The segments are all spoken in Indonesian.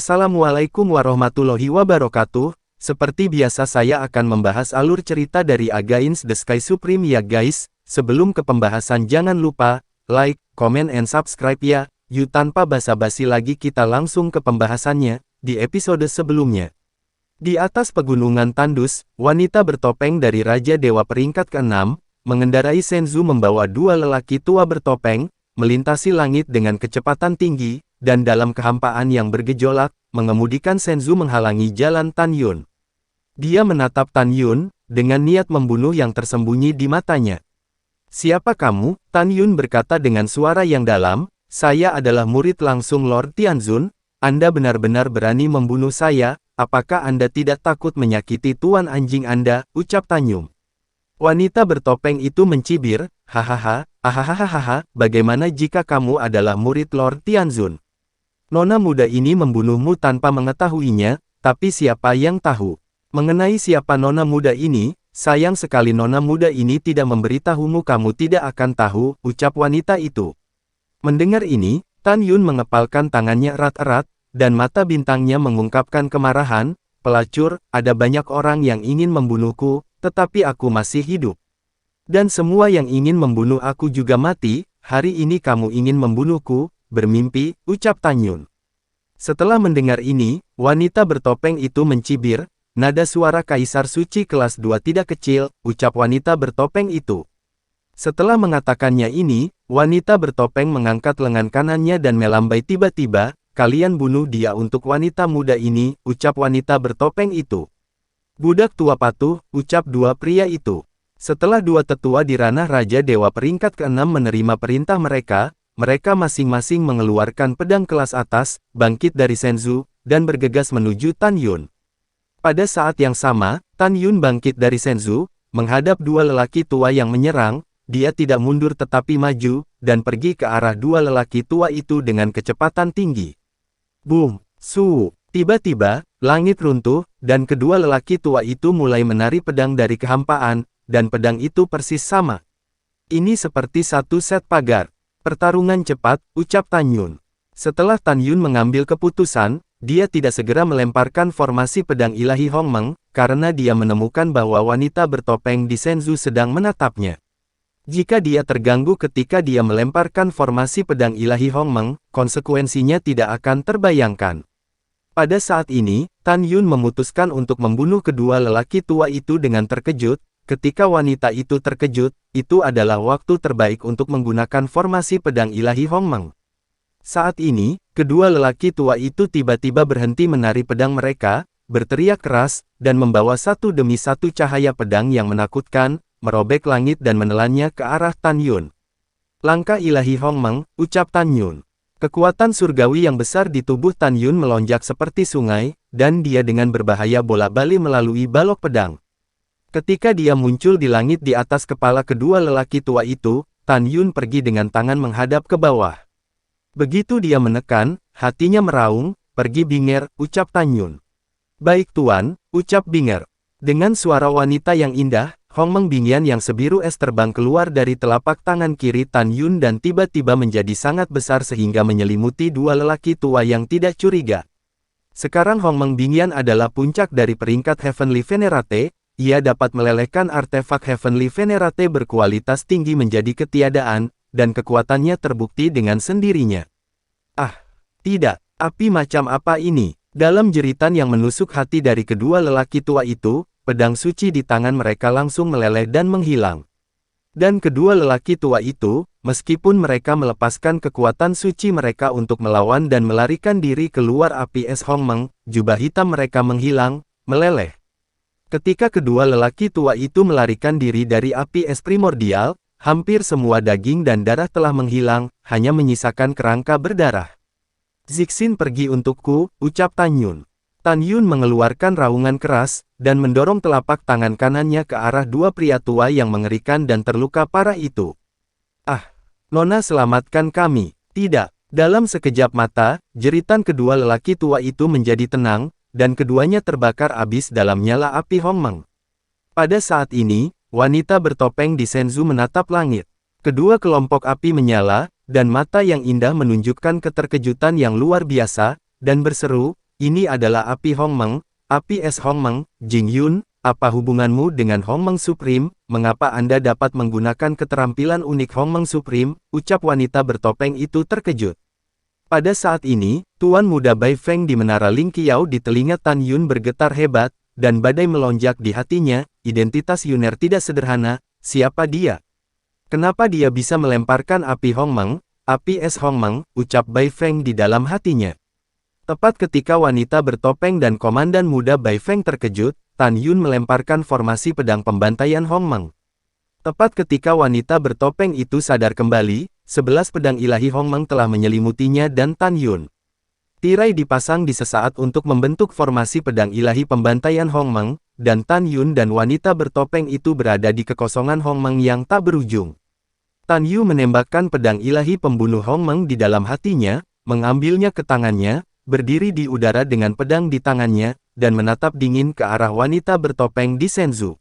Assalamualaikum warahmatullahi wabarakatuh. Seperti biasa saya akan membahas alur cerita dari Against the Sky Supreme ya guys. Sebelum ke pembahasan jangan lupa, like, comment and subscribe ya. Yuk tanpa basa-basi lagi kita langsung ke pembahasannya, di episode sebelumnya. Di atas pegunungan tandus, wanita bertopeng dari Raja Dewa peringkat ke-6, mengendarai Senzu membawa dua lelaki tua bertopeng, melintasi langit dengan kecepatan tinggi, dan dalam kehampaan yang bergejolak, mengemudikan Senzu menghalangi jalan Tan Yun. Dia menatap Tan Yun, dengan niat membunuh yang tersembunyi di matanya. "Siapa kamu?" Tan Yun berkata dengan suara yang dalam, "Saya adalah murid langsung Lord Tianzun. Anda benar-benar berani membunuh saya, apakah Anda tidak takut menyakiti tuan anjing Anda?" ucap Tan Yun. Wanita bertopeng itu mencibir, "Hahaha, ahahaha, bagaimana jika kamu adalah murid Lord Tianzun? Nona muda ini membunuhmu tanpa mengetahuinya, tapi siapa yang tahu? Mengenai siapa nona muda ini, sayang sekali nona muda ini tidak memberitahumu, kamu tidak akan tahu," ucap wanita itu. Mendengar ini, Tan Yun mengepalkan tangannya erat-erat, dan mata bintangnya mengungkapkan kemarahan, "Pelacur, ada banyak orang yang ingin membunuhku, tetapi aku masih hidup. Dan semua yang ingin membunuh aku juga mati, hari ini kamu ingin membunuhku, bermimpi," ucap Tan Yun. Setelah mendengar ini, wanita bertopeng itu mencibir, "Nada suara Kaisar Suci kelas 2 tidak kecil," ucap wanita bertopeng itu. Setelah mengatakannya ini, wanita bertopeng mengangkat lengan kanannya dan melambai tiba-tiba, "Kalian bunuh dia untuk wanita muda ini," ucap wanita bertopeng itu. "Budak tua patuh," ucap dua pria itu. Setelah dua tetua di ranah Raja Dewa peringkat ke-6 menerima perintah mereka masing-masing mengeluarkan pedang kelas atas, bangkit dari Senzu, dan bergegas menuju Tan Yun. Pada saat yang sama, Tan Yun bangkit dari Senzu, menghadap dua lelaki tua yang menyerang, dia tidak mundur tetapi maju, dan pergi ke arah dua lelaki tua itu dengan kecepatan tinggi. Boom! Su! Tiba-tiba, langit runtuh, dan kedua lelaki tua itu mulai menari pedang dari kehampaan, dan pedang itu persis sama. "Ini seperti satu set pagar. Pertarungan cepat," ucap Tan Yun. Setelah Tan Yun mengambil keputusan, dia tidak segera melemparkan formasi pedang ilahi Hongmeng, karena dia menemukan bahwa wanita bertopeng di Senzu sedang menatapnya. Jika dia terganggu ketika dia melemparkan formasi pedang ilahi Hongmeng, konsekuensinya tidak akan terbayangkan. Pada saat ini, Tan Yun memutuskan untuk membunuh kedua lelaki tua itu dengan terkejut. Ketika wanita itu terkejut, itu adalah waktu terbaik untuk menggunakan formasi pedang ilahi Hongmeng. Saat ini, kedua lelaki tua itu tiba-tiba berhenti menari pedang mereka, berteriak keras, dan membawa satu demi satu cahaya pedang yang menakutkan, merobek langit dan menelannya ke arah Tan Yun. "Langkah ilahi Hongmeng," ucap Tan Yun. Kekuatan surgawi yang besar di tubuh Tan Yun melonjak seperti sungai, dan dia dengan berbahaya bolak-balik melalui balok pedang. Ketika dia muncul di langit di atas kepala kedua lelaki tua itu, Tan Yun pergi dengan tangan menghadap ke bawah. Begitu dia menekan, hatinya meraung, "Pergi Binger," ucap Tan Yun. "Baik tuan," ucap Binger. Dengan suara wanita yang indah, Hongmeng Bingyan yang sebiru es terbang keluar dari telapak tangan kiri Tan Yun dan tiba-tiba menjadi sangat besar sehingga menyelimuti dua lelaki tua yang tidak curiga. Sekarang Hongmeng Bingyan adalah puncak dari peringkat Heavenly Venerate. Ia dapat melelehkan artefak Heavenly Venerate berkualitas tinggi menjadi ketiadaan, dan kekuatannya terbukti dengan sendirinya. "Ah, tidak, api macam apa ini?" Dalam jeritan yang menusuk hati dari kedua lelaki tua itu, pedang suci di tangan mereka langsung meleleh dan menghilang. Dan kedua lelaki tua itu, meskipun mereka melepaskan kekuatan suci mereka untuk melawan dan melarikan diri keluar api es Hongmeng, jubah hitam mereka menghilang, meleleh. Ketika kedua lelaki tua itu melarikan diri dari api es primordial, hampir semua daging dan darah telah menghilang, hanya menyisakan kerangka berdarah. "Zixin pergi untukku," ucap Tan Yun. Tan Yun mengeluarkan raungan keras, dan mendorong telapak tangan kanannya ke arah dua pria tua yang mengerikan dan terluka parah itu. "Ah, Nona selamatkan kami." "Tidak." Dalam sekejap mata, jeritan kedua lelaki tua itu menjadi tenang, dan keduanya terbakar habis dalam nyala api Hongmeng. Pada saat ini, wanita bertopeng di Senzu menatap langit. Kedua kelompok api menyala, dan mata yang indah menunjukkan keterkejutan yang luar biasa, dan berseru, ini adalah api Hongmeng, api es Hongmeng. Jing Yun, apa hubunganmu dengan Hongmeng Supreme? Mengapa Anda dapat menggunakan keterampilan unik Hongmeng Supreme? Ucap wanita bertopeng itu terkejut. Pada saat ini, Tuan Muda Bai Feng di Menara Ling Qiao di telinga Tan Yun bergetar hebat, dan badai melonjak di hatinya. Identitas Yuner tidak sederhana. Siapa dia? Kenapa dia bisa melemparkan api Hongmeng, api es Hongmeng? Ucap Bai Feng di dalam hatinya. Tepat ketika wanita bertopeng dan Komandan Muda Bai Feng terkejut, Tan Yun melemparkan formasi pedang pembantaian Hongmeng. Tepat ketika wanita bertopeng itu sadar kembali, 11 pedang ilahi Hongmeng telah menyelimutinya dan Tan Yun. Tirai dipasang di sesaat untuk membentuk formasi pedang ilahi pembantaian Hongmeng, dan Tan Yun dan wanita bertopeng itu berada di kekosongan Hongmeng yang tak berujung. Tan Yu menembakkan pedang ilahi pembunuh Hongmeng di dalam hatinya, mengambilnya ke tangannya, berdiri di udara dengan pedang di tangannya, dan menatap dingin ke arah wanita bertopeng di Shenzhou.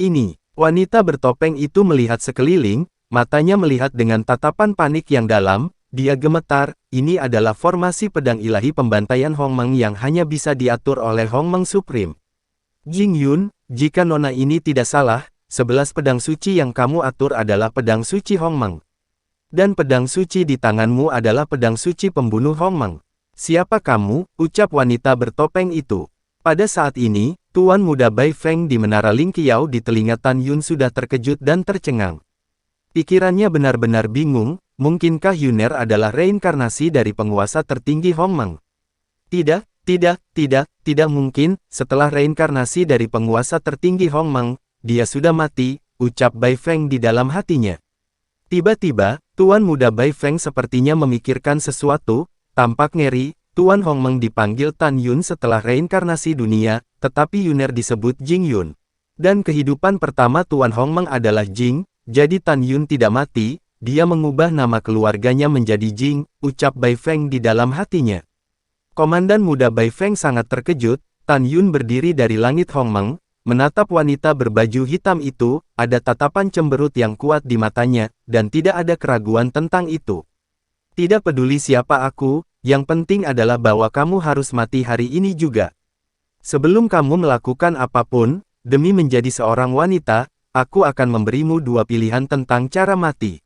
Ini, wanita bertopeng itu melihat sekeliling, matanya melihat dengan tatapan panik yang dalam, dia gemetar. Ini adalah formasi pedang ilahi pembantaian Hongmeng yang hanya bisa diatur oleh Hongmeng Supreme. Jing Yun, jika nona ini tidak salah, 11 pedang suci yang kamu atur adalah pedang suci Hongmeng. Dan pedang suci di tanganmu adalah pedang suci pembunuh Hongmeng. Siapa kamu? Ucap wanita bertopeng itu. Pada saat ini, Tuan Muda Bai Feng di Menara Ling Qiao di telinga Tan Yun sudah terkejut dan tercengang. Pikirannya benar-benar bingung, mungkinkah Yuner adalah reinkarnasi dari penguasa tertinggi Hongmeng? Tidak mungkin. Setelah reinkarnasi dari penguasa tertinggi Hongmeng, dia sudah mati, ucap Bai Feng di dalam hatinya. Tiba-tiba, Tuan Muda Bai Feng sepertinya memikirkan sesuatu, tampak ngeri. Tuan Hongmeng dipanggil Tan Yun setelah reinkarnasi dunia, tetapi Yuner disebut Jing Yun. Dan kehidupan pertama Tuan Hongmeng adalah Jing, jadi Tan Yun tidak mati, dia mengubah nama keluarganya menjadi Jing, ucap Bai Feng di dalam hatinya. Komandan Muda Bai Feng sangat terkejut. Tan Yun berdiri dari langit Hongmeng, menatap wanita berbaju hitam itu, ada tatapan cemberut yang kuat di matanya, dan tidak ada keraguan tentang itu. Tidak peduli siapa aku, yang penting adalah bahwa kamu harus mati hari ini juga. Sebelum kamu melakukan apapun, demi menjadi seorang wanita, aku akan memberimu dua pilihan tentang cara mati.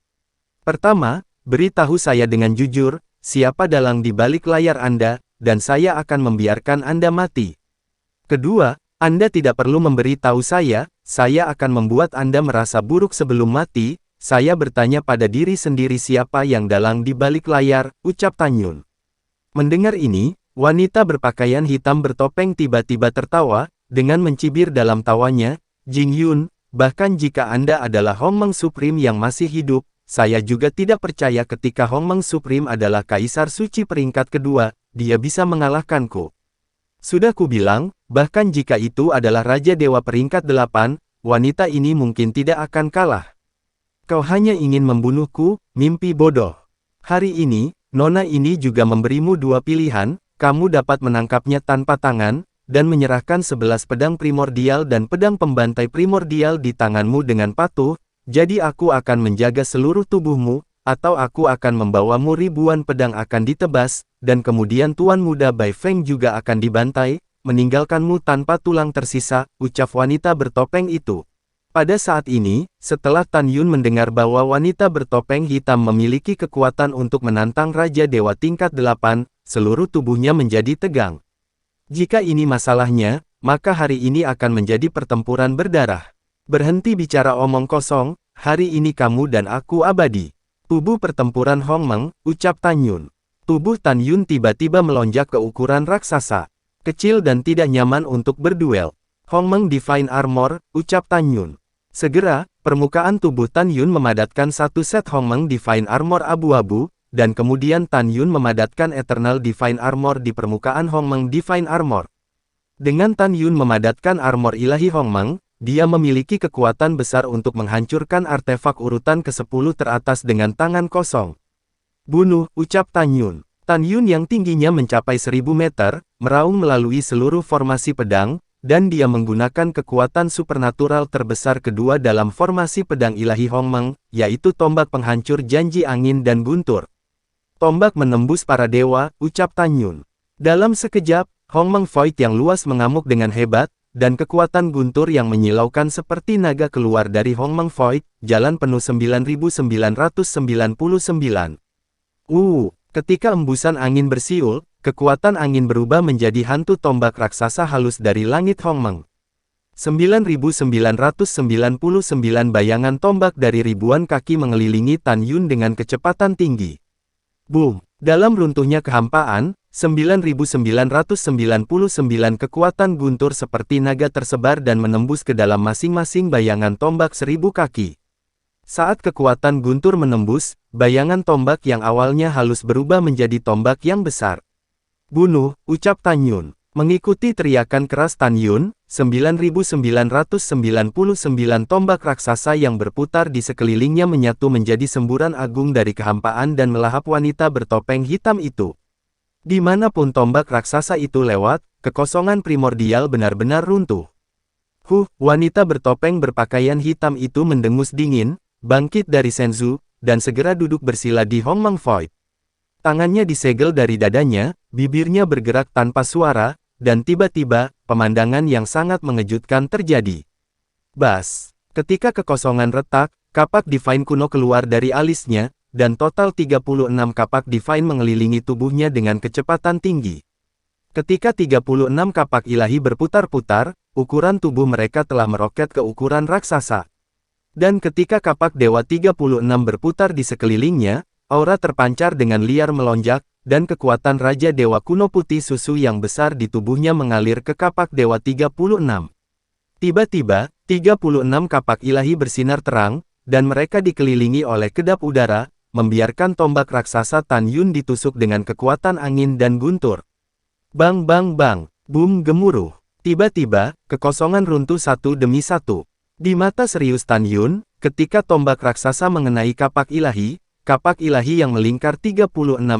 Pertama, beritahu saya dengan jujur, siapa dalang di balik layar Anda, dan saya akan membiarkan Anda mati. Kedua, Anda tidak perlu memberitahu saya akan membuat Anda merasa buruk sebelum mati. Saya bertanya pada diri sendiri siapa yang dalang di balik layar, ucap Tan Yun. Mendengar ini, wanita berpakaian hitam bertopeng tiba-tiba tertawa, dengan mencibir dalam tawanya, Jing Yun, bahkan jika Anda adalah Hongmeng Supreme yang masih hidup, saya juga tidak percaya ketika Hongmeng Supreme adalah Kaisar Suci peringkat kedua, dia bisa mengalahkanku. Sudah kubilang, bahkan jika itu adalah Raja Dewa peringkat 8, wanita ini mungkin tidak akan kalah. Kau hanya ingin membunuhku, mimpi bodoh. Hari ini, nona ini juga memberimu dua pilihan, kamu dapat menangkapnya tanpa tangan, dan menyerahkan 11 pedang primordial dan pedang pembantai primordial di tanganmu dengan patuh, jadi aku akan menjaga seluruh tubuhmu, atau aku akan membawamu ribuan pedang akan ditebas, dan kemudian Tuan Muda Bai Feng juga akan dibantai, meninggalkanmu tanpa tulang tersisa, ucap wanita bertopeng itu. Pada saat ini, setelah Tan Yun mendengar bahwa wanita bertopeng hitam memiliki kekuatan untuk menantang Raja Dewa tingkat 8, seluruh tubuhnya menjadi tegang. Jika ini masalahnya, maka hari ini akan menjadi pertempuran berdarah. Berhenti bicara omong kosong, hari ini kamu dan aku abadi. Tubuh pertempuran Hongmeng, ucap Tan Yun. Tubuh Tan Yun tiba-tiba melonjak ke ukuran raksasa. Kecil dan tidak nyaman untuk berduel. Hongmeng Divine Armor, ucap Tan Yun. Segera, permukaan tubuh Tan Yun memadatkan satu set Hongmeng Divine Armor abu-abu, dan kemudian Tan Yun memadatkan Eternal Divine Armor di permukaan Hongmeng Divine Armor. Dengan Tan Yun memadatkan armor ilahi Hongmeng, dia memiliki kekuatan besar untuk menghancurkan artefak urutan ke-10 teratas dengan tangan kosong. Bunuh, ucap Tan Yun. Tan Yun yang tingginya mencapai 1000 meter, meraung melalui seluruh formasi pedang, dan dia menggunakan kekuatan supernatural terbesar kedua dalam formasi pedang ilahi Hongmeng, yaitu tombak penghancur janji angin dan guntur. Tombak menembus para dewa, ucap Tan Yun. Dalam sekejap, Hongmeng Void yang luas mengamuk dengan hebat, dan kekuatan guntur yang menyilaukan seperti naga keluar dari Hongmeng Void, jalan penuh 9999. Ketika embusan angin bersiul, kekuatan angin berubah menjadi hantu tombak raksasa halus dari langit Hongmeng. 9999 bayangan tombak dari ribuan kaki mengelilingi Tan Yun dengan kecepatan tinggi. Boom! Dalam runtuhnya kehampaan, 9999 kekuatan guntur seperti naga tersebar dan menembus ke dalam masing-masing bayangan tombak 1000 kaki. Saat kekuatan guntur menembus, bayangan tombak yang awalnya halus berubah menjadi tombak yang besar. Bunuh, ucap Tan Yun. Mengikuti teriakan keras Tan Yun, 9999 tombak raksasa yang berputar di sekelilingnya menyatu menjadi semburan agung dari kehampaan dan melahap wanita bertopeng hitam itu. Dimanapun tombak raksasa itu lewat, kekosongan primordial benar-benar runtuh. Wanita bertopeng berpakaian hitam itu mendengus dingin, bangkit dari Senzu, dan segera duduk bersila di Hongmeng Void. Tangannya disegel dari dadanya, bibirnya bergerak tanpa suara, dan tiba-tiba, pemandangan yang sangat mengejutkan terjadi. Bas! Ketika kekosongan retak, kapak Divine kuno keluar dari alisnya, dan total 36 kapak Divine mengelilingi tubuhnya dengan kecepatan tinggi. Ketika 36 kapak ilahi berputar-putar, ukuran tubuh mereka telah meroket ke ukuran raksasa. Dan ketika kapak Dewa 36 berputar di sekelilingnya, aura terpancar dengan liar melonjak, dan kekuatan Raja Dewa kuno putih susu yang besar di tubuhnya mengalir ke kapak Dewa 36. Tiba-tiba, 36 kapak ilahi bersinar terang, dan mereka dikelilingi oleh kedap udara, membiarkan tombak raksasa Tan Yun ditusuk dengan kekuatan angin dan guntur. Bang bang bang, boom gemuruh. Tiba-tiba, kekosongan runtuh satu demi satu. Di mata serius Tan Yun, ketika tombak raksasa mengenai kapak ilahi yang melingkar 36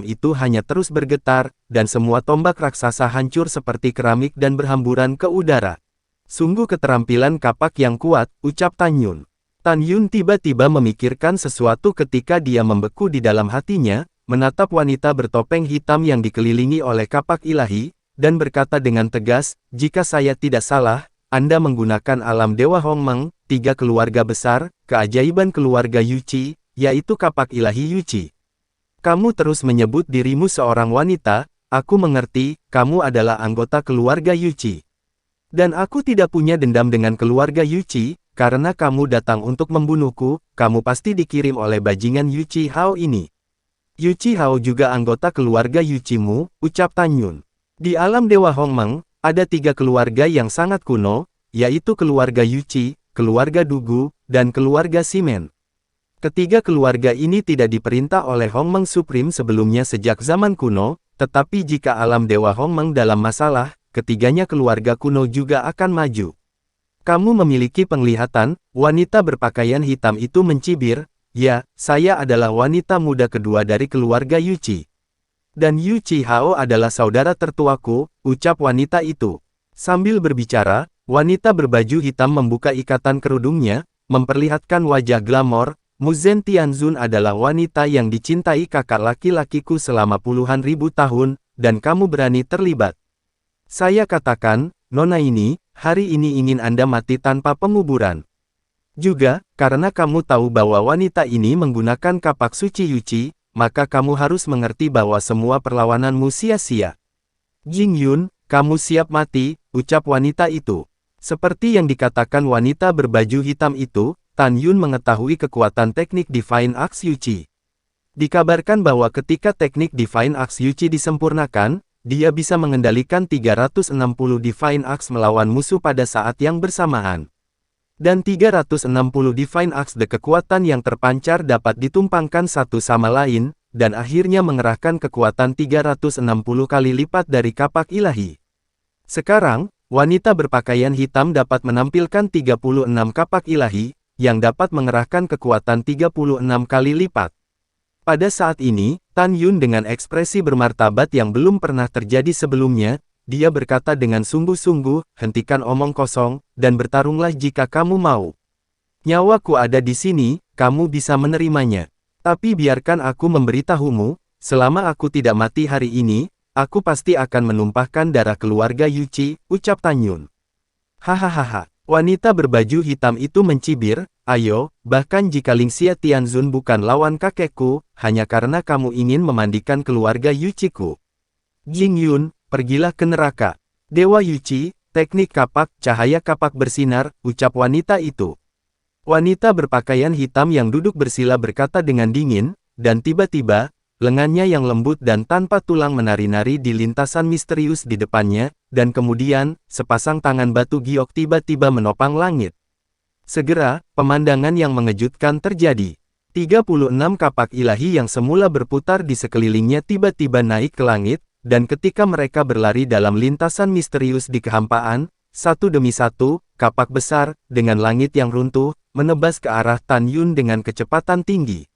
itu hanya terus bergetar, dan semua tombak raksasa hancur seperti keramik dan berhamburan ke udara. Sungguh keterampilan kapak yang kuat, ucap Tan Yun. Tan Yun tiba-tiba memikirkan sesuatu ketika dia membeku di dalam hatinya, menatap wanita bertopeng hitam yang dikelilingi oleh kapak ilahi, dan berkata dengan tegas, jika saya tidak salah, Anda menggunakan alam Dewa Hongmeng, 3 keluarga besar, keajaiban keluarga Yuqi, yaitu kapak ilahi Yuqi. Kamu terus menyebut dirimu seorang wanita, aku mengerti, kamu adalah anggota keluarga Yuqi. Dan aku tidak punya dendam dengan keluarga Yuqi, karena kamu datang untuk membunuhku, kamu pasti dikirim oleh bajingan Yuqi Hao ini. Yuqi Hao juga anggota keluarga Yuqimu, ucap Tan Yun. Di alam Dewa Hongmeng, ada 3 keluarga yang sangat kuno, yaitu keluarga Yuqi, keluarga Dugu, dan keluarga Shimen. Ketiga keluarga ini tidak diperintah oleh Hongmeng Supreme sebelumnya sejak zaman kuno, tetapi jika alam Dewa Hongmeng dalam masalah, ketiganya keluarga kuno juga akan maju. Kamu memiliki penglihatan, wanita berpakaian hitam itu mencibir, ya, saya adalah wanita muda kedua dari keluarga Yuqi. Dan Yuqi Hao adalah saudara tertuaku, ucap wanita itu. Sambil berbicara, wanita berbaju hitam membuka ikatan kerudungnya, memperlihatkan wajah glamor. Muzhen Tianzun adalah wanita yang dicintai kakak laki-lakiku selama puluhan ribu tahun, dan kamu berani terlibat. Saya katakan, Nona ini, hari ini ingin Anda mati tanpa penguburan. Juga, karena kamu tahu bahwa wanita ini menggunakan kapak suci Yuqi, maka kamu harus mengerti bahwa semua perlawananmu sia-sia. Jing Yun, kamu siap mati, ucap wanita itu. Seperti yang dikatakan wanita berbaju hitam itu, Tan Yun mengetahui kekuatan teknik Divine Axe Yuqi. Dikabarkan bahwa ketika teknik Divine Axe Yuqi disempurnakan, dia bisa mengendalikan 360 Divine Axe melawan musuh pada saat yang bersamaan. Dan 360 Divine Axe de kekuatan yang terpancar dapat ditumpangkan satu sama lain, dan akhirnya mengerahkan kekuatan 360 kali lipat dari kapak ilahi. Sekarang, wanita berpakaian hitam dapat menampilkan 36 kapak ilahi, yang dapat mengerahkan kekuatan 36 kali lipat. Pada saat ini, Tan Yun dengan ekspresi bermartabat yang belum pernah terjadi sebelumnya, dia berkata dengan sungguh-sungguh, hentikan omong kosong, dan bertarunglah jika kamu mau. Nyawaku ada di sini, kamu bisa menerimanya. Tapi biarkan aku memberitahumu, selama aku tidak mati hari ini, aku pasti akan menumpahkan darah keluarga Yuchi, ucap Tan Yun. Hahaha, wanita berbaju hitam itu mencibir, ayo, bahkan jika Lingxia Tianzun bukan lawan kakekku, hanya karena kamu ingin memandikan keluarga Yuchiku. Jing Yun, pergilah ke neraka. Dewa Yuchi, teknik kapak, cahaya kapak bersinar, ucap wanita itu. Wanita berpakaian hitam yang duduk bersila berkata dengan dingin, dan tiba-tiba, lengannya yang lembut dan tanpa tulang menari-nari di lintasan misterius di depannya, dan kemudian, sepasang tangan batu giok tiba-tiba menopang langit. Segera, pemandangan yang mengejutkan terjadi. 36 kapak ilahi yang semula berputar di sekelilingnya tiba-tiba naik ke langit, dan ketika mereka berlari dalam lintasan misterius di kehampaan, satu demi satu, kapak besar, dengan langit yang runtuh, menebas ke arah Tan Yun dengan kecepatan tinggi.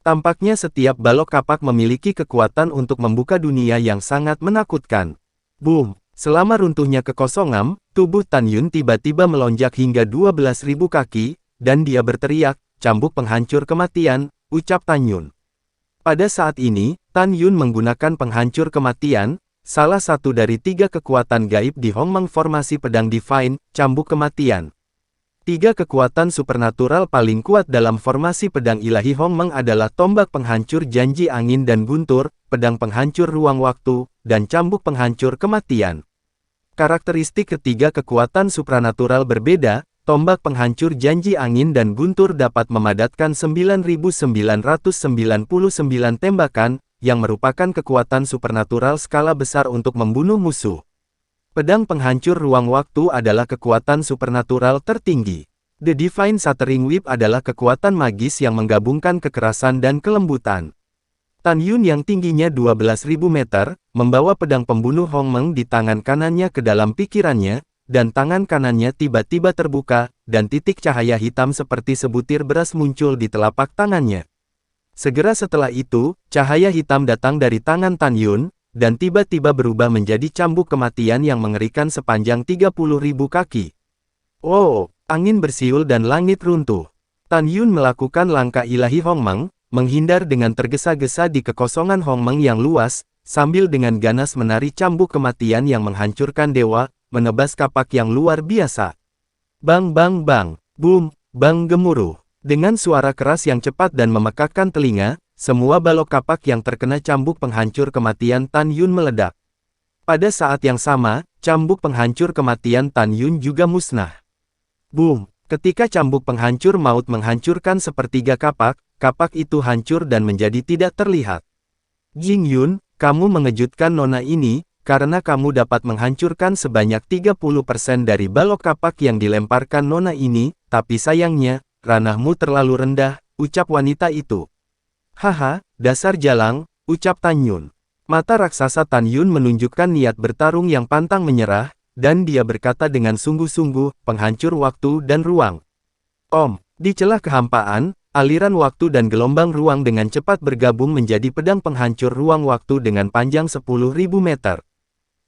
Tampaknya setiap balok kapak memiliki kekuatan untuk membuka dunia yang sangat menakutkan. Boom! Selama runtuhnya kekosongan, tubuh Tan Yun tiba-tiba melonjak hingga 12.000 kaki, dan dia berteriak, cambuk penghancur kematian, ucap Tan Yun. Pada saat ini, Tan Yun menggunakan penghancur kematian, salah satu dari 3 kekuatan gaib di Hongmeng formasi pedang Divine, cambuk kematian. 3 kekuatan supernatural paling kuat dalam formasi pedang ilahi Hongmeng adalah tombak penghancur janji angin dan guntur, pedang penghancur ruang waktu, dan cambuk penghancur kematian. Karakteristik ketiga kekuatan supranatural berbeda, tombak penghancur janji angin dan guntur dapat memadatkan 9.999 tembakan, yang merupakan kekuatan supernatural skala besar untuk membunuh musuh. Pedang penghancur ruang waktu adalah kekuatan supernatural tertinggi. The Divine Shattering Whip adalah kekuatan magis yang menggabungkan kekerasan dan kelembutan. Tan Yun yang tingginya 12.000 meter, membawa pedang pembunuh Hongmeng di tangan kanannya ke dalam pikirannya, dan tangan kanannya tiba-tiba terbuka, dan titik cahaya hitam seperti sebutir beras muncul di telapak tangannya. Segera setelah itu, cahaya hitam datang dari tangan Tan Yun, dan tiba-tiba berubah menjadi cambuk kematian yang mengerikan sepanjang 30.000 kaki. Oh, angin bersiul dan langit runtuh. Tan Yun melakukan langkah ilahi Hongmeng, menghindar dengan tergesa-gesa di kekosongan Hongmeng yang luas, sambil dengan ganas menari cambuk kematian yang menghancurkan dewa, menebas kapak yang luar biasa. Bang bang bang, boom, bang gemuruh. Dengan suara keras yang cepat dan memekakkan telinga, semua balok kapak yang terkena cambuk penghancur kematian Tan Yun meledak. Pada saat yang sama, cambuk penghancur kematian Tan Yun juga musnah. Boom! Ketika cambuk penghancur maut menghancurkan sepertiga kapak, kapak itu hancur dan menjadi tidak terlihat. Jing Yun, kamu mengejutkan nona ini, karena kamu dapat menghancurkan sebanyak 30% dari balok kapak yang dilemparkan nona ini, tapi sayangnya, ranahmu terlalu rendah, ucap wanita itu. Haha, dasar jalang, ucap Tan Yun. Mata raksasa Tan Yun menunjukkan niat bertarung yang pantang menyerah, dan dia berkata dengan sungguh-sungguh, penghancur waktu dan ruang. Di celah kehampaan, aliran waktu dan gelombang ruang dengan cepat bergabung menjadi pedang penghancur ruang waktu dengan panjang 10.000 meter.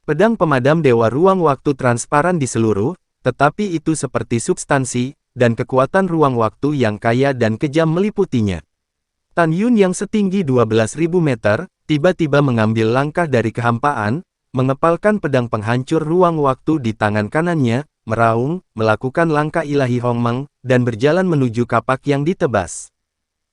Pedang pemadam dewa ruang waktu transparan di seluruh, tetapi itu seperti substansi, dan kekuatan ruang waktu yang kaya dan kejam meliputinya. Tan Yun yang setinggi 12.000 meter, tiba-tiba mengambil langkah dari kehampaan, mengepalkan pedang penghancur ruang waktu di tangan kanannya, meraung, melakukan langkah ilahi Hongmeng, dan berjalan menuju kapak yang ditebas.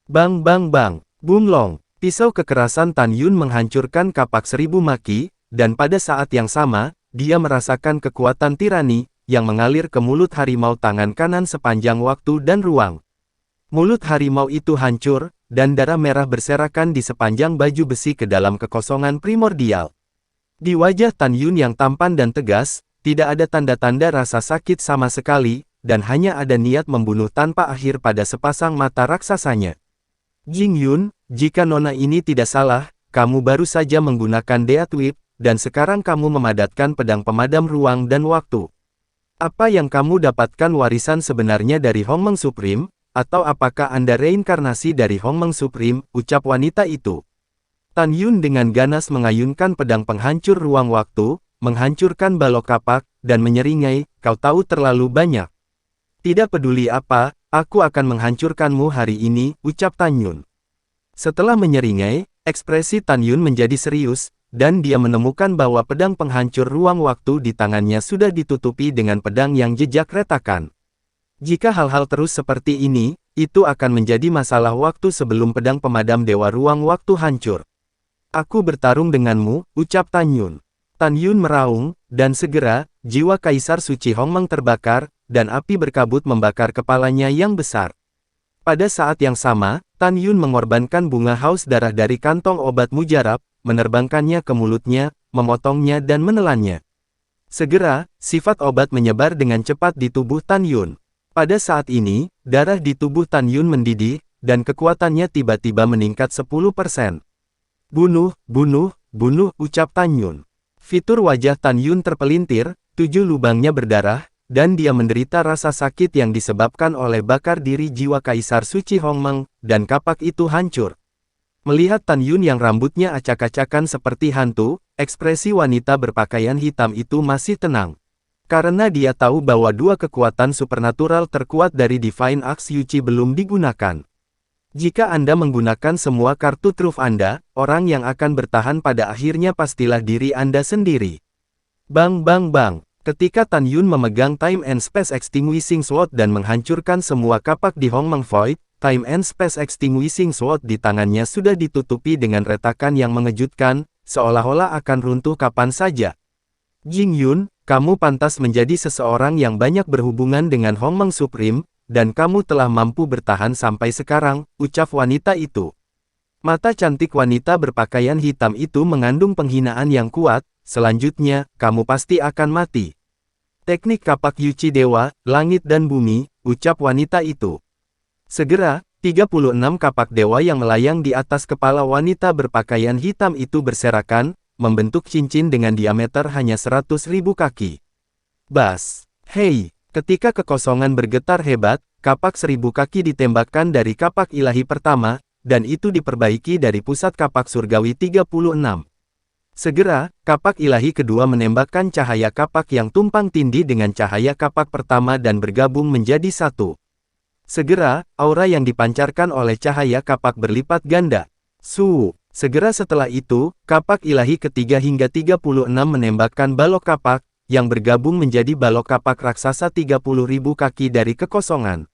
Bang bang bang, boom long, pisau kekerasan Tan Yun menghancurkan kapak 1000 maki, dan pada saat yang sama, dia merasakan kekuatan tirani, yang mengalir ke mulut harimau tangan kanan sepanjang waktu dan ruang. Mulut harimau itu hancur, dan darah merah berserakan di sepanjang baju besi ke dalam kekosongan primordial. Di wajah Tan Yun yang tampan dan tegas, tidak ada tanda-tanda rasa sakit sama sekali, dan hanya ada niat membunuh tanpa akhir pada sepasang mata raksasanya. Jing Yun, jika nona ini tidak salah, kamu baru saja menggunakan Death Whip, dan sekarang kamu memadatkan pedang pemadam ruang dan waktu. Apa yang kamu dapatkan warisan sebenarnya dari Hongmeng Supreme? Atau apakah Anda reinkarnasi dari Hongmeng Supreme, ucap wanita itu. Tan Yun dengan ganas mengayunkan pedang penghancur ruang waktu, menghancurkan balok kapak, dan menyeringai, kau tahu terlalu banyak. Tidak peduli apa, aku akan menghancurkanmu hari ini, ucap Tan Yun. Setelah menyeringai, ekspresi Tan Yun menjadi serius, dan dia menemukan bahwa pedang penghancur ruang waktu di tangannya sudah ditutupi dengan pedang yang jejak retakan. Jika hal-hal terus seperti ini, itu akan menjadi masalah waktu sebelum pedang pemadam dewa ruang waktu hancur. Aku bertarung denganmu, ucap Tan Yun. Tan Yun meraung, dan segera, jiwa Kaisar Suci Hongmeng terbakar, dan api berkabut membakar kepalanya yang besar. Pada saat yang sama, Tan Yun mengorbankan bunga haus darah dari kantong obat mujarab, menerbangkannya ke mulutnya, memotongnya dan menelannya. Segera, sifat obat menyebar dengan cepat di tubuh Tan Yun. Pada saat ini, darah di tubuh Tan Yun mendidih, dan kekuatannya tiba-tiba meningkat 10%. Bunuh, bunuh, bunuh, ucap Tan Yun. Fitur wajah Tan Yun terpelintir, 7 lubangnya berdarah, dan dia menderita rasa sakit yang disebabkan oleh bakar diri jiwa Kaisar Suci Hongmeng, dan kapak itu hancur. Melihat Tan Yun yang rambutnya acak-acakan seperti hantu, ekspresi wanita berpakaian hitam itu masih tenang. Karena dia tahu bahwa dua kekuatan supernatural terkuat dari Divine Axe Yuchi belum digunakan. Jika Anda menggunakan semua kartu truf Anda, orang yang akan bertahan pada akhirnya pastilah diri Anda sendiri. Bang bang bang. Ketika Tan Yun memegang Time and Space Extinguishing Sword dan menghancurkan semua kapak di Hongmeng Void, Time and Space Extinguishing Sword di tangannya sudah ditutupi dengan retakan yang mengejutkan, seolah-olah akan runtuh kapan saja. Jing Yun, kamu pantas menjadi seseorang yang banyak berhubungan dengan Hongmeng Supreme, dan kamu telah mampu bertahan sampai sekarang, ucap wanita itu. Mata cantik wanita berpakaian hitam itu mengandung penghinaan yang kuat, selanjutnya, kamu pasti akan mati. Teknik kapak Yuchi Dewa, Langit dan Bumi, ucap wanita itu. Segera, 36 kapak dewa yang melayang di atas kepala wanita berpakaian hitam itu berserakan, membentuk cincin dengan diameter hanya 100.000 kaki. Bas! Hei! Ketika kekosongan bergetar hebat, kapak 1000 kaki ditembakkan dari kapak ilahi pertama, dan itu diperbaiki dari pusat kapak surgawi 36. Segera, kapak ilahi kedua menembakkan cahaya kapak yang tumpang tindih dengan cahaya kapak pertama dan bergabung menjadi satu. Segera, aura yang dipancarkan oleh cahaya kapak berlipat ganda. Segera setelah itu, kapak ilahi ketiga hingga 36 menembakkan balok kapak, yang bergabung menjadi balok kapak raksasa 30.000 kaki dari kekosongan.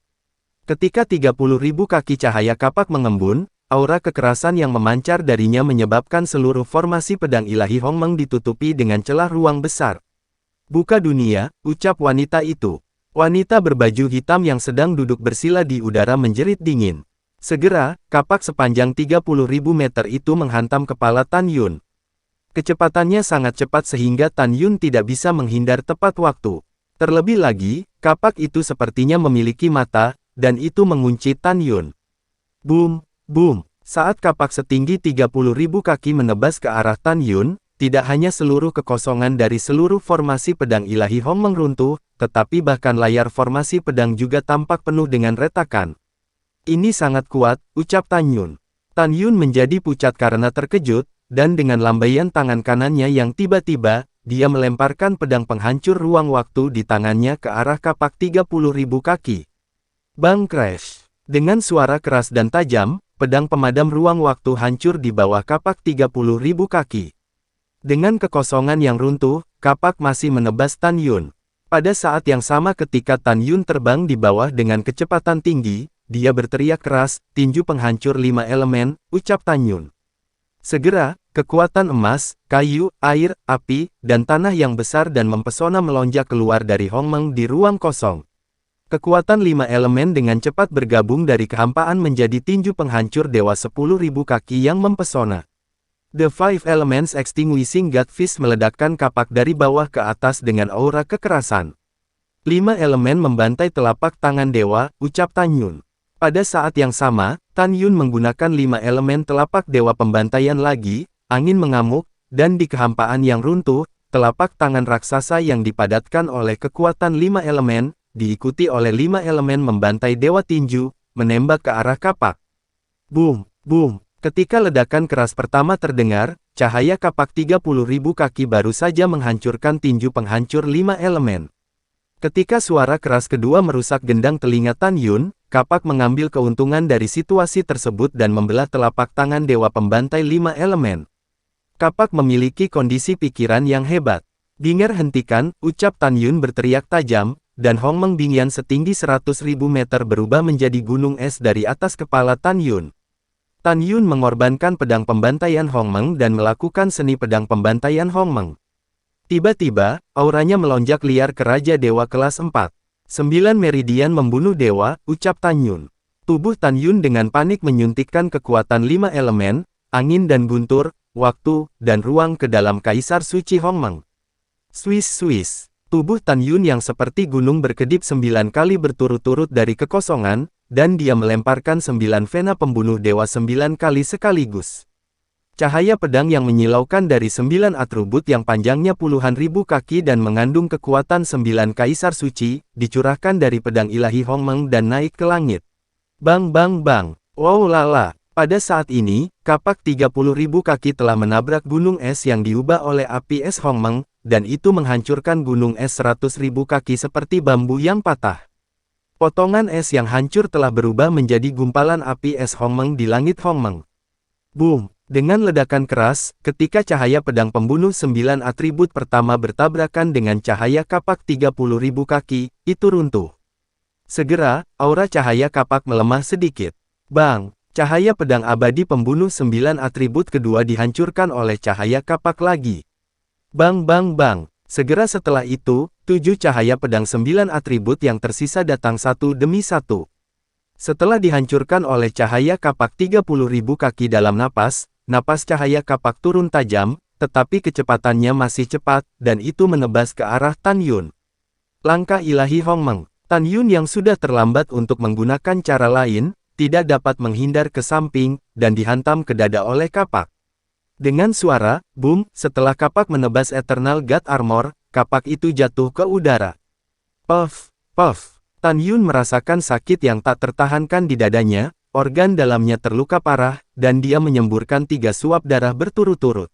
Ketika 30.000 kaki cahaya kapak mengembun, aura kekerasan yang memancar darinya menyebabkan seluruh formasi pedang ilahi Hongmeng ditutupi dengan celah ruang besar. Buka dunia, ucap wanita itu. Wanita berbaju hitam yang sedang duduk bersila di udara menjerit dingin. Segera, kapak sepanjang 30.000 meter itu menghantam kepala Tan Yun. Kecepatannya sangat cepat sehingga Tan Yun tidak bisa menghindar tepat waktu. Terlebih lagi, kapak itu sepertinya memiliki mata, dan itu mengunci Tan Yun. Boom, boom. Saat kapak setinggi 30.000 kaki menebas ke arah Tan Yun, tidak hanya seluruh kekosongan dari seluruh formasi pedang ilahi Hongmeng runtuh, tetapi bahkan layar formasi pedang juga tampak penuh dengan retakan. Ini sangat kuat, ucap Tan Yun. Tan Yun menjadi pucat karena terkejut, dan dengan lambaian tangan kanannya yang tiba-tiba, dia melemparkan pedang penghancur ruang waktu di tangannya ke arah kapak 30.000 kaki. Bang crash! Dengan suara keras dan tajam, pedang pemadam ruang waktu hancur di bawah kapak 30.000 kaki. Dengan kekosongan yang runtuh, kapak masih menebas Tan Yun. Pada saat yang sama ketika Tan Yun terbang di bawah dengan kecepatan tinggi, dia berteriak keras, tinju penghancur 5 elemen, ucap Tan Yun. Segera, kekuatan emas, kayu, air, api, dan tanah yang besar dan mempesona melonjak keluar dari Hongmeng di ruang kosong. Kekuatan 5 elemen dengan cepat bergabung dari kehampaan menjadi tinju penghancur dewa 10.000 kaki yang mempesona. The Five Elements Extinguishing God Fist meledakkan kapak dari bawah ke atas dengan aura kekerasan. 5 elemen membantai telapak tangan dewa, ucap Tan Yun. Pada saat yang sama, Tan Yun menggunakan 5 elemen telapak dewa pembantaian lagi, angin mengamuk, dan di kehampaan yang runtuh, telapak tangan raksasa yang dipadatkan oleh kekuatan 5 elemen, diikuti oleh 5 elemen membantai dewa tinju, menembak ke arah kapak. Boom, boom. Ketika ledakan keras pertama terdengar, cahaya kapak 30.000 kaki baru saja menghancurkan tinju penghancur 5 elemen. Ketika suara keras kedua merusak gendang telinga Tan Yun, kapak mengambil keuntungan dari situasi tersebut dan membelah telapak tangan dewa pembantai 5 elemen. Kapak memiliki kondisi pikiran yang hebat. Dinger hentikan, ucap Tan Yun berteriak tajam, dan Hongmeng Bingyan setinggi 100.000 meter berubah menjadi gunung es dari atas kepala Tan Yun. Tan Yun mengorbankan pedang pembantaian Hongmeng dan melakukan seni pedang pembantaian Hongmeng. Tiba-tiba, auranya melonjak liar ke Raja Dewa kelas 4. 9 meridian membunuh dewa, ucap Tan Yun. Tubuh Tan Yun dengan panik menyuntikkan kekuatan 5 elemen, angin dan guntur, waktu, dan ruang ke dalam Kaisar Suci Hongmeng. Swiss. Tubuh Tan Yun yang seperti gunung berkedip 9 kali berturut-turut dari kekosongan, dan dia melemparkan 9 vena pembunuh dewa 9 kali sekaligus. Cahaya pedang yang menyilaukan dari 9 atribut yang panjangnya puluhan ribu kaki dan mengandung kekuatan 9 kaisar suci, dicurahkan dari pedang ilahi Hongmeng dan naik ke langit. Bang bang bang, wow lala. Pada saat ini, kapak 30.000 kaki telah menabrak gunung es yang diubah oleh api es Hongmeng, dan itu menghancurkan gunung es 100.000 kaki seperti bambu yang patah. Potongan es yang hancur telah berubah menjadi gumpalan api es Hongmeng di langit Hongmeng. Boom! Dengan ledakan keras, ketika cahaya pedang pembunuh 9 atribut pertama bertabrakan dengan cahaya kapak 30.000 kaki, itu runtuh. Segera, aura cahaya kapak melemah sedikit. Bang! Cahaya pedang abadi pembunuh 9 atribut kedua dihancurkan oleh cahaya kapak lagi. Bang bang bang. Segera setelah itu, 7 cahaya pedang 9 atribut yang tersisa datang satu demi satu. Setelah dihancurkan oleh cahaya kapak 30.000 kaki dalam napas cahaya kapak turun tajam, tetapi kecepatannya masih cepat, dan itu menebas ke arah Tan Yun. Langkah ilahi Hongmeng. Tan Yun yang sudah terlambat untuk menggunakan cara lain, tidak dapat menghindar ke samping, dan dihantam ke dada oleh kapak. Dengan suara, boom, setelah kapak menebas Eternal God Armor, kapak itu jatuh ke udara. Puff, puff. Tan Yun merasakan sakit yang tak tertahankan di dadanya, organ dalamnya terluka parah, dan dia menyemburkan 3 suap darah berturut-turut.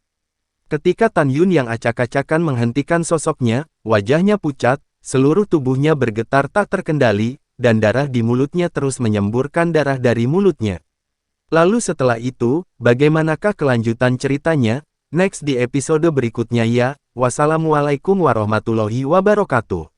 Ketika Tan Yun yang acak-acakan menghentikan sosoknya, wajahnya pucat, seluruh tubuhnya bergetar tak terkendali, dan darah di mulutnya terus menyemburkan darah dari mulutnya. Lalu setelah itu, bagaimanakah kelanjutan ceritanya? Next di episode berikutnya ya. Wassalamualaikum warahmatullahi wabarakatuh.